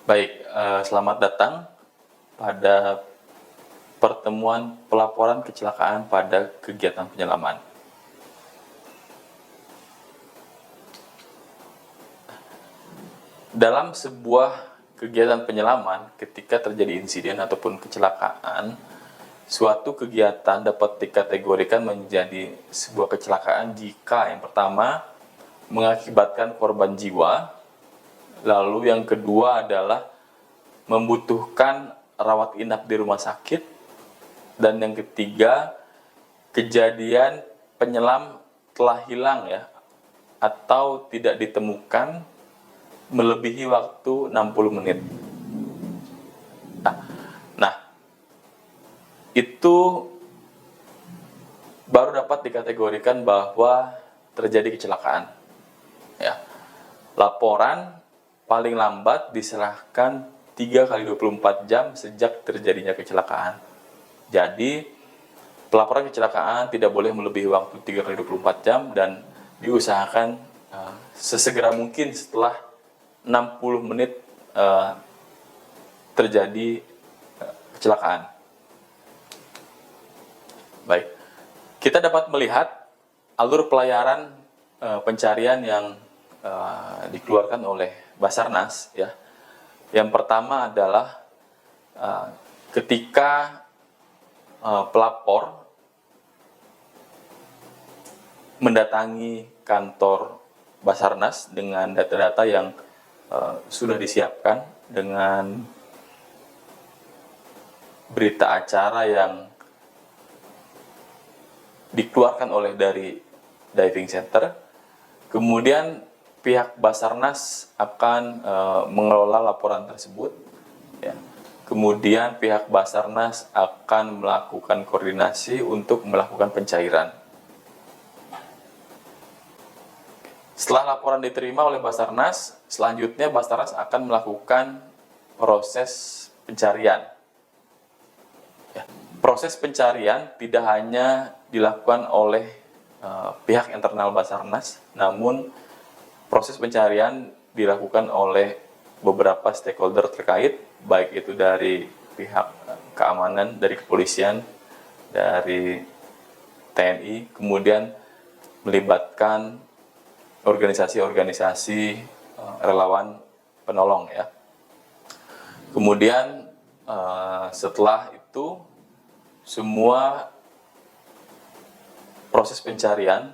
Baik, selamat datang pada pertemuan pelaporan kecelakaan pada kegiatan penyelaman. Dalam sebuah kegiatan penyelaman, ketika terjadi insiden ataupun kecelakaan, suatu kegiatan dapat dikategorikan menjadi sebuah kecelakaan jika yang pertama mengakibatkan korban jiwa, lalu yang kedua adalah membutuhkan rawat inap di rumah sakit, dan yang ketiga kejadian penyelam telah hilang ya atau tidak ditemukan melebihi waktu 60 menit. Nah, itu baru dapat dikategorikan bahwa terjadi kecelakaan. Ya. Laporan paling lambat diserahkan 3 kali 24 jam sejak terjadinya kecelakaan. Jadi, pelaporan kecelakaan tidak boleh melebihi waktu 3 kali 24 jam dan diusahakan sesegera mungkin setelah 60 menit terjadi kecelakaan. Baik, kita dapat melihat alur pelayaran pencarian yang dikeluarkan oleh Basarnas ya. Yang pertama adalah ketika pelapor mendatangi kantor Basarnas dengan data-data yang sudah disiapkan dengan berita acara yang dikeluarkan oleh dari diving center, kemudian pihak Basarnas akan mengelola laporan tersebut. Ya. Kemudian pihak Basarnas akan melakukan koordinasi untuk melakukan pencairan. Setelah laporan diterima oleh Basarnas, selanjutnya Basarnas akan melakukan proses pencarian. Ya. Proses pencarian tidak hanya dilakukan oleh pihak internal Basarnas, namun proses pencarian dilakukan oleh beberapa stakeholder terkait, baik itu dari pihak keamanan, dari kepolisian, dari TNI, kemudian melibatkan organisasi-organisasi relawan penolong ya. Kemudian setelah itu semua proses pencarian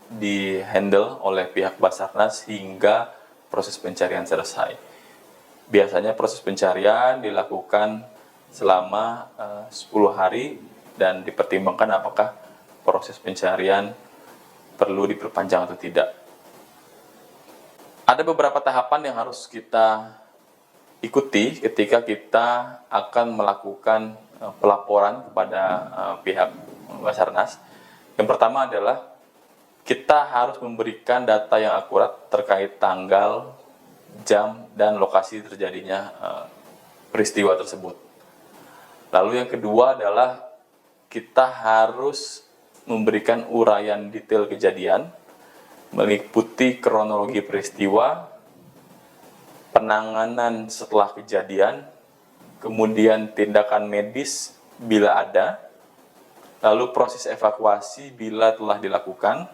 di-handle oleh pihak Basarnas hingga proses pencarian selesai. Biasanya proses pencarian dilakukan selama 10 hari dan dipertimbangkan apakah proses pencarian perlu diperpanjang atau tidak. Ada beberapa tahapan yang harus kita ikuti ketika kita akan melakukan pelaporan kepada pihak Basarnas. Yang pertama adalah kita harus memberikan data yang akurat terkait tanggal, jam, dan lokasi terjadinya peristiwa tersebut. Lalu yang kedua adalah kita harus memberikan uraian detail kejadian, meliputi kronologi peristiwa, penanganan setelah kejadian, kemudian tindakan medis bila ada, lalu proses evakuasi bila telah dilakukan,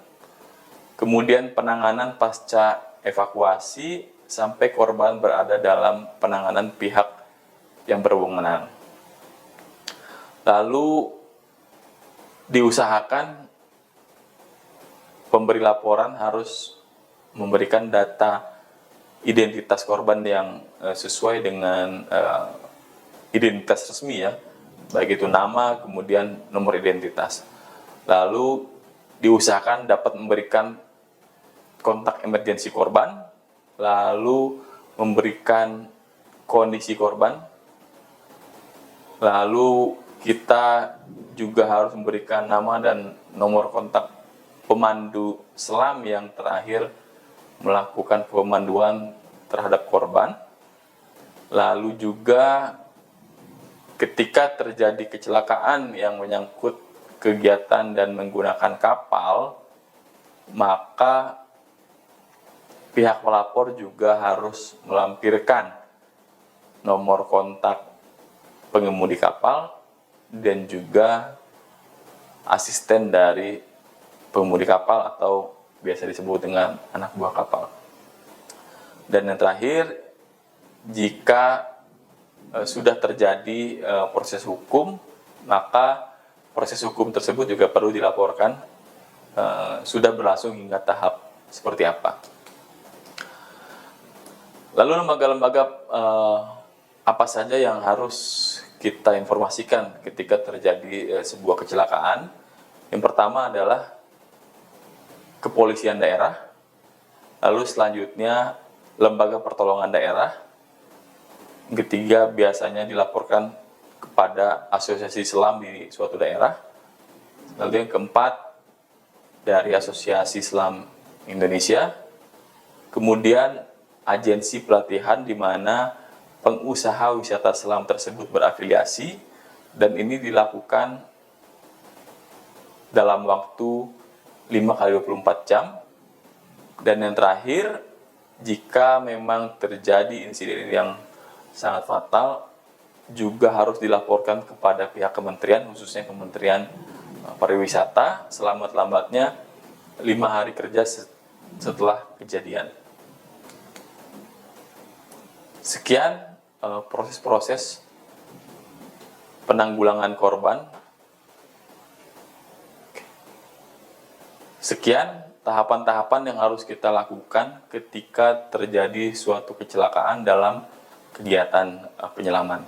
kemudian penanganan pasca evakuasi sampai korban berada dalam penanganan pihak yang berwenang. Lalu diusahakan pemberi laporan harus memberikan data identitas korban yang sesuai dengan identitas resmi ya, baik itu nama, kemudian nomor identitas. Lalu diusahakan dapat memberikan kontak emergensi korban, lalu memberikan kondisi korban, lalu kita juga harus memberikan nama dan nomor kontak pemandu selam yang terakhir melakukan pemanduan terhadap korban. Lalu juga ketika terjadi kecelakaan yang menyangkut kegiatan dan menggunakan kapal, maka pihak pelapor juga harus melampirkan nomor kontak pengemudi kapal, dan juga asisten dari pengemudi kapal atau biasa disebut dengan anak buah kapal. Dan yang terakhir, jika sudah terjadi proses hukum, maka proses hukum tersebut juga perlu dilaporkan sudah berlangsung hingga tahap seperti apa. Lalu lembaga-lembaga apa saja yang harus kita informasikan ketika terjadi sebuah kecelakaan? Yang pertama adalah kepolisian daerah, lalu selanjutnya lembaga pertolongan daerah, yang ketiga biasanya dilaporkan kepada asosiasi selam di suatu daerah, lalu yang keempat dari Asosiasi Selam Indonesia, kemudian agensi pelatihan di mana pengusaha wisata selam tersebut berafiliasi, dan ini dilakukan dalam waktu 5x24 jam. Dan yang terakhir, jika memang terjadi insiden yang sangat fatal, juga harus dilaporkan kepada pihak kementerian, khususnya Kementerian Pariwisata, selamat-lambatnya 5 hari kerja setelah kejadian. Sekian proses-proses penanggulangan korban. Sekian tahapan-tahapan yang harus kita lakukan ketika terjadi suatu kecelakaan dalam kegiatan penyelaman.